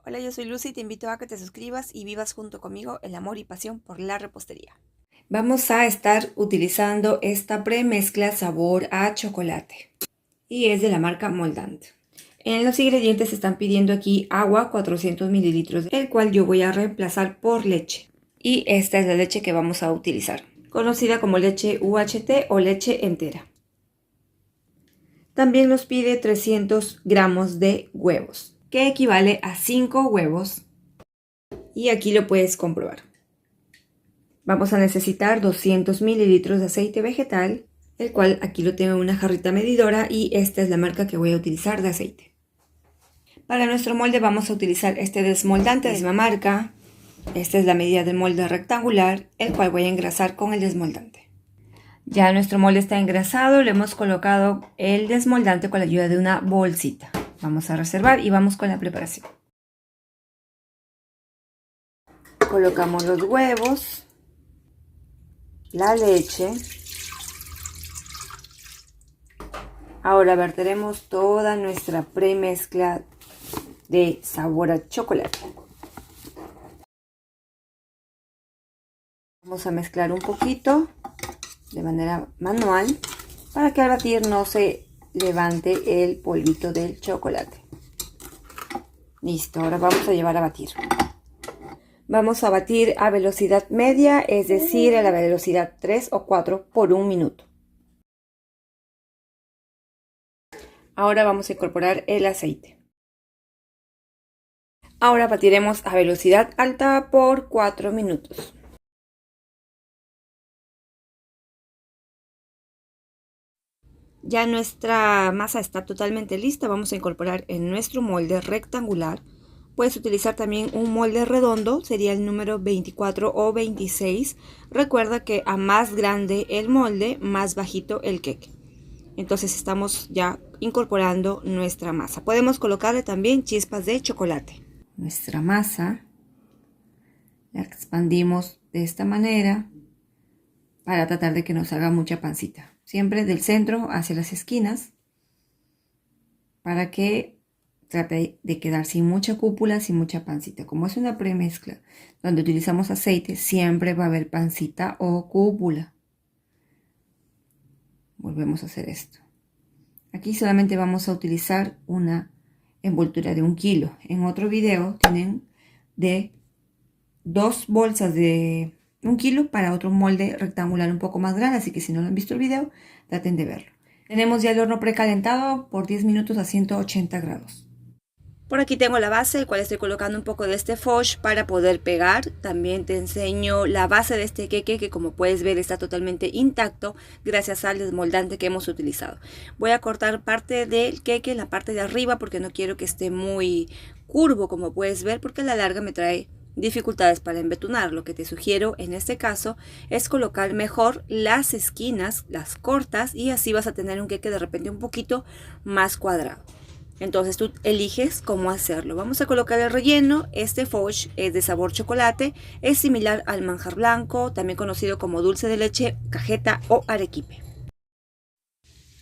Hola, yo soy Lucy y te invito a que te suscribas y vivas junto conmigo el amor y pasión por la repostería. Vamos a estar utilizando esta premezcla sabor a chocolate y es de la marca Moldant. En los ingredientes están pidiendo aquí agua 400 mililitros, el cual yo voy a reemplazar por leche. Y esta es la leche que vamos a utilizar, conocida como leche UHT o leche entera. También nos pide 300 gramos de huevos, que equivale a 5 huevos. Y aquí lo puedes comprobar. Vamos a necesitar 200 mililitros de aceite vegetal, el cual aquí lo tengo en una jarrita medidora y esta es la marca que voy a utilizar de aceite. Para nuestro molde vamos a utilizar este desmoldante de la misma marca. Esta es la medida del molde rectangular, el cual voy a engrasar con el desmoldante. Ya nuestro molde está engrasado, le hemos colocado el desmoldante con la ayuda de una bolsita. Vamos a reservar y vamos con la preparación. Colocamos los huevos, la leche. Ahora verteremos toda nuestra premezcla de sabor a chocolate. Vamos a mezclar un poquito de manera manual para que al batir no se levante el polvito del chocolate. Listo, ahora vamos a llevar a batir. Vamos a batir a velocidad media, es decir, a la velocidad 3 o 4 por un minuto. Ahora vamos a incorporar el aceite. Ahora batiremos a velocidad alta por 4 minutos. Ya nuestra masa está totalmente lista. Vamos a incorporar en nuestro molde rectangular. Puedes utilizar también un molde redondo, sería el número 24 o 26. Recuerda que a más grande el molde, más bajito el queque. Entonces estamos ya incorporando nuestra masa. Podemos colocarle también chispas de chocolate. Nuestra masa la expandimos de esta manera para tratar de que nos haga mucha pancita. Siempre del centro hacia las esquinas para que trate de quedar sin mucha cúpula, sin mucha pancita. Como es una premezcla donde utilizamos aceite, siempre va a haber pancita o cúpula. Volvemos a hacer esto. Aquí solamente vamos a utilizar una envoltura de 1 kilo. En otro video tienen de 2 bolsas de 1 kilo para otro molde rectangular un poco más grande, así que si no lo han visto el video, traten de verlo. Tenemos ya el horno precalentado por 10 minutos a 180 grados. Por aquí tengo la base, el cual estoy colocando un poco de este foch para poder pegar. También te enseño la base de este queque, que como puedes ver está totalmente intacto gracias al desmoldante que hemos utilizado. Voy a cortar parte del queque, la parte de arriba, porque no quiero que esté muy curvo, como puedes ver, porque a la larga me trae dificultades para embetunar. Lo que te sugiero en este caso es colocar mejor las esquinas, las cortas, y así vas a tener un queque de repente un poquito más cuadrado. Entonces tú eliges cómo hacerlo. Vamos a colocar el relleno. Este foch es de sabor chocolate, es similar al manjar blanco, también conocido como dulce de leche, cajeta o arequipe.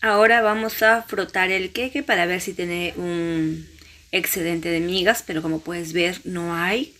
Ahora vamos a frotar el queque para ver si tiene un excedente de migas, pero como puedes ver no hay.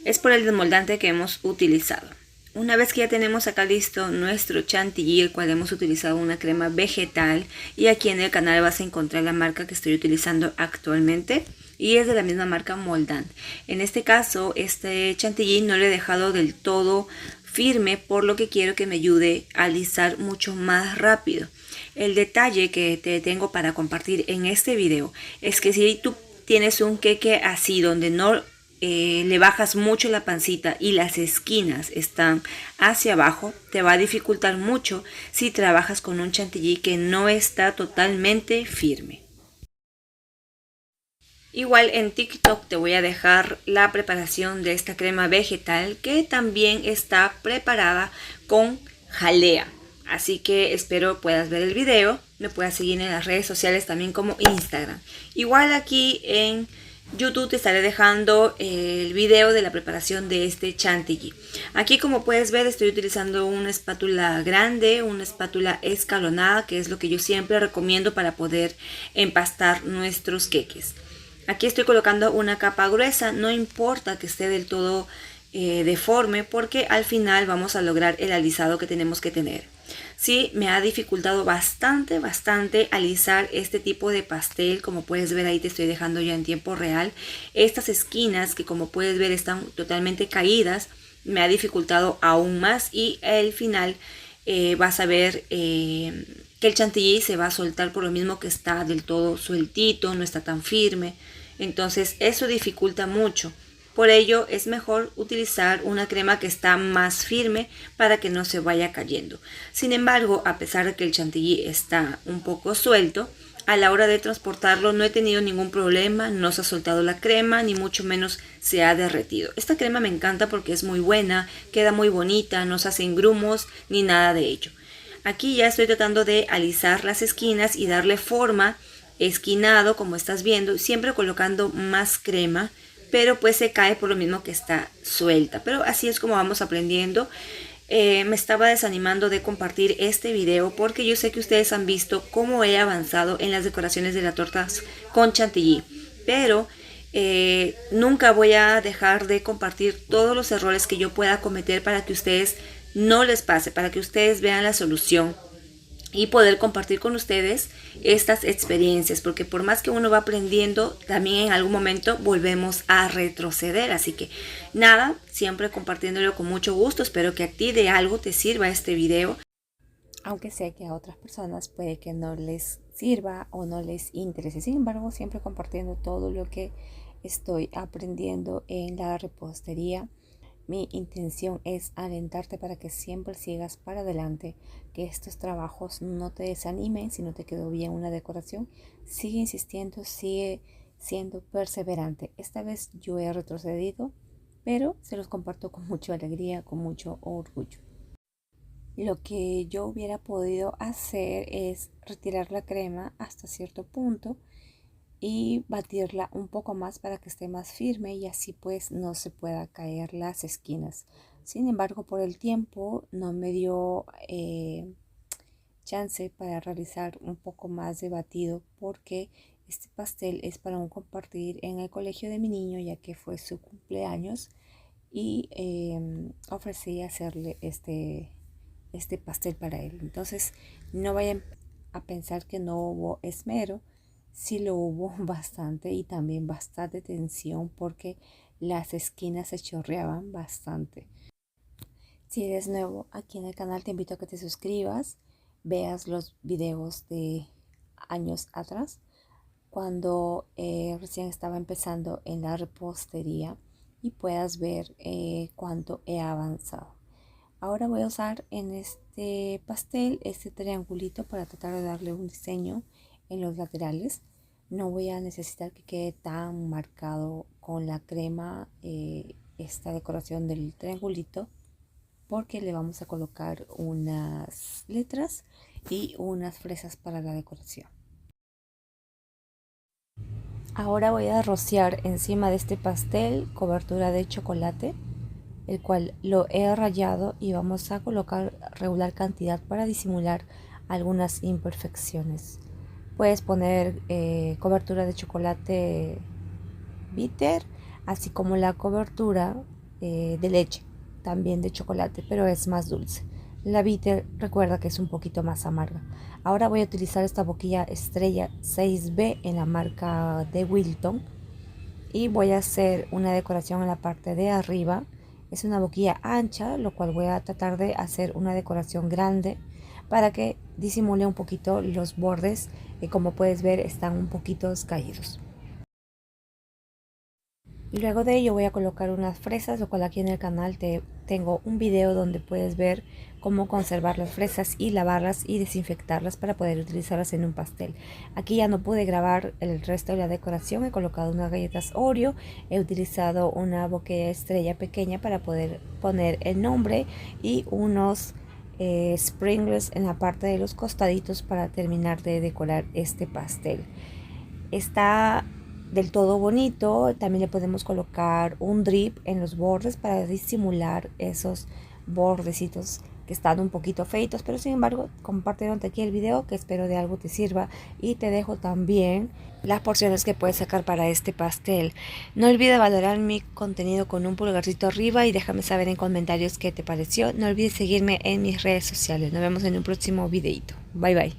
Es por el desmoldante que hemos utilizado. Una vez que ya tenemos acá listo nuestro chantilly, el cual hemos utilizado una crema vegetal, y aquí en el canal vas a encontrar la marca que estoy utilizando actualmente y es de la misma marca Moldant. En este caso, este chantilly no lo he dejado del todo firme, por lo que quiero que me ayude a alisar mucho más rápido. El detalle que te tengo para compartir en este video es que si tú tienes un queque así donde no le bajas mucho la pancita y las esquinas están hacia abajo, te va a dificultar mucho si trabajas con un chantilly que no está totalmente firme. Igual en TikTok te voy a dejar la preparación de esta crema vegetal, que también está preparada con jalea. Así que espero puedas ver el video, me puedas seguir en las redes sociales también como Instagram. Igual aquí en YouTube te estaré dejando el video de la preparación de este chantilly. Aquí, como puedes ver, estoy utilizando una espátula grande, una espátula escalonada, que es lo que yo siempre recomiendo para poder empastar nuestros queques. Aquí estoy colocando una capa gruesa, no importa que esté del todo deforme, porque al final vamos a lograr el alisado que tenemos que tener. Sí, me ha dificultado bastante alisar este tipo de pastel. Como puedes ver, ahí te estoy dejando ya en tiempo real. Estas esquinas que, como puedes ver, están totalmente caídas, me ha dificultado aún más, y al final vas a ver que el chantilly se va a soltar por lo mismo que está del todo sueltito, no está tan firme. Entonces eso dificulta mucho. Por ello es mejor utilizar una crema que está más firme para que no se vaya cayendo. Sin embargo, a pesar de que el chantilly está un poco suelto, a la hora de transportarlo no he tenido ningún problema, no se ha soltado la crema, ni mucho menos se ha derretido. Esta crema me encanta porque es muy buena, queda muy bonita, no se hacen grumos ni nada de ello. Aquí ya estoy tratando de alisar las esquinas y darle forma, esquinado como estás viendo, siempre colocando más crema, pero pues se cae por lo mismo que está suelta. Pero así es como vamos aprendiendo. Me estaba desanimando de compartir este video porque yo sé que ustedes han visto cómo he avanzado en las decoraciones de las tortas con chantilly, pero nunca voy a dejar de compartir todos los errores que yo pueda cometer para que ustedes no les pase, para que ustedes vean la solución y poder compartir con ustedes estas experiencias, porque por más que uno va aprendiendo, también en algún momento volvemos a retroceder. Así que nada, siempre compartiéndolo con mucho gusto. Espero que a ti de algo te sirva este video, aunque sé que a otras personas puede que no les sirva o no les interese. Sin embargo, siempre compartiendo todo lo que estoy aprendiendo en la repostería. Mi intención es alentarte para que siempre sigas para adelante, que estos trabajos no te desanimen. Si no te quedó bien una decoración, sigue insistiendo, sigue siendo perseverante. Esta vez yo he retrocedido, pero se los comparto con mucha alegría, con mucho orgullo. Lo que yo hubiera podido hacer es retirar la crema hasta cierto punto y batirla un poco más para que esté más firme y así pues no se pueda caer las esquinas. Sin embargo, por el tiempo no me dio chance para realizar un poco más de batido, porque este pastel es para un compartir en el colegio de mi niño, ya que fue su cumpleaños, y ofrecí hacerle este pastel para él. Entonces no vayan a pensar que no hubo esmero. Sí lo hubo bastante, y también bastante tensión porque las esquinas se chorreaban bastante. Si eres nuevo aquí en el canal, te invito a que te suscribas, veas los videos de años atrás, cuando recién estaba empezando en la repostería, y puedas ver cuánto he avanzado. Ahora voy a usar en este pastel este triangulito para tratar de darle un diseño en los laterales. No voy a necesitar que quede tan marcado con la crema esta decoración del triangulito, porque le vamos a colocar unas letras y unas fresas para la decoración. Ahora voy a rociar encima de este pastel cobertura de chocolate, el cual lo he rallado, y vamos a colocar regular cantidad para disimular algunas imperfecciones. Puedes poner cobertura de chocolate bitter, así como la cobertura de leche, también de chocolate, pero es más dulce. La bitter, recuerda que es un poquito más amarga. Ahora voy a utilizar esta boquilla estrella 6B en la marca de Wilton, y voy a hacer una decoración en la parte de arriba. Es una boquilla ancha, lo cual voy a tratar de hacer una decoración grande para que disimule un poquito los bordes, que como puedes ver están un poquito caídos. Luego de ello voy a colocar unas fresas, lo cual aquí en el canal tengo un video donde puedes ver cómo conservar las fresas y lavarlas y desinfectarlas para poder utilizarlas en un pastel. Aquí ya no pude grabar el resto de la decoración. He colocado unas galletas Oreo, he utilizado una boquilla estrella pequeña para poder poner el nombre, y unos sprinkles en la parte de los costaditos para terminar de decorar este pastel. Está del todo bonito. También le podemos colocar un drip en los bordes para disimular esos bordecitos que están un poquito feitos, pero sin embargo compartiéndote aquí el video, que espero de algo te sirva, y te dejo también las porciones que puedes sacar para este pastel. No olvides valorar mi contenido con un pulgarcito arriba y déjame saber en comentarios qué te pareció. No olvides seguirme en mis redes sociales. Nos vemos en un próximo videito. Bye bye.